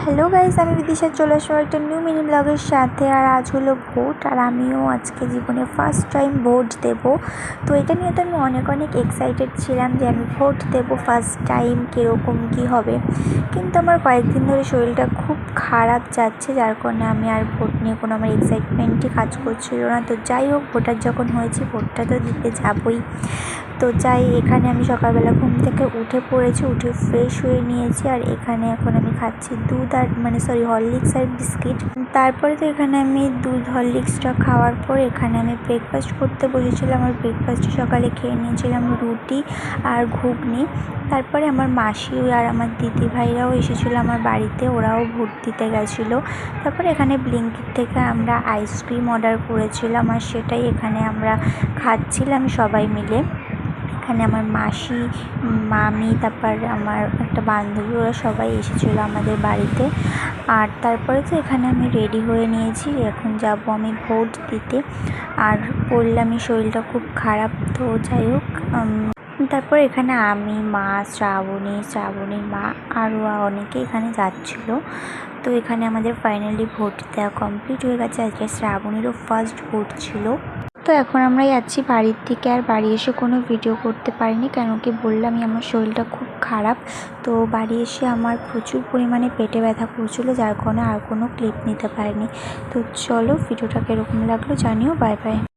Hello guys, আমি বিদিশা চলে আসবো একটা নিউ মিনি ব্লগের সাথে। আর আজ হলো ভোট, আর আমিও আজকে জীবনে ফার্স্ট টাইম ভোট দেব। তো এটা নিয়ে তো আমি অনেক অনেক এক্সাইটেড ছিলাম যে আমি ভোট দেব ফার্স্ট টাইম, কীরকম কী হবে। কিন্তু আমার কয়েকদিন ধরে শরীরটা খুব খারাপ যাচ্ছে, যার কারণে আমি আর ভোট নিয়ে কোনো আমার এক্সাইটমেন্টই কাজ করছিল না। তো যাই হোক, ভোটার যখন হয়েছি ভোটটা তো দিতে যাবই। তো যাই, এখানে আমি সকালবেলা ঘুম থেকে উঠে পড়েছি, উঠে ফ্রেশ হয়ে নিয়েছি। আর এখানে এখন আমি খাচ্ছি দুধ আর হরলিক্স আর বিস্কিট। তারপরে তো এখানে আমি দুধ হরলিক্সটা খাওয়ার পর এখানে আমি ব্রেকফাস্ট করতে বসেছিলাম। আর ব্রেকফাস্টে সকালে খেয়ে নিয়েছিলাম রুটি আর ঘুগনি। তারপরে আমার মাসি আর আমার দিদি ভাইরাও এসেছিলো আমার বাড়িতে, ওরাও ভোট দিতে গেছিলো। তারপরে এখানে ব্লিঙ্কিট থেকে আমরা আইসক্রিম অর্ডার করেছিলাম, আর সেটাই এখানে আমরা খাচ্ছিলাম সবাই মিলে। এখানে আমার মাসি, মামি, তারপর আমার একটা বান্ধবী, ওরা সবাই এসেছিলো আমাদের বাড়িতে। আর তারপরে তো এখানে আমি রেডি হয়ে নিয়েছি, এখন যাব আমি ভোট দিতে। আর বললামই শরীরটা খুব খারাপ, তো যাই হোক। তারপর এখানে আমি, মা, শ্রাবণীর মা আরও অনেকে এখানে যাচ্ছিলো। তো এখানে আমাদের ফাইনালি ভোট দেওয়া কমপ্লিট হয়ে গেছে। আজকে শ্রাবণীরও ফার্স্ট ভোট ছিল। তো এখন আমরা যাচ্ছি বাড়ির থেকে। আর বাড়ি এসে কোনো ভিডিও করতে পারিনি, কেন কি বললামই আমার শরীরটা খুব খারাপ। তো বাড়ি এসে আমার প্রচুর পরিমাণে পেটে ব্যথা করছিলো, যার কারণে আর কোনো ক্লিপ নিতে পারিনি। তো চলো, ভিডিওটা কীরকম লাগলো জানিও। Bye bye.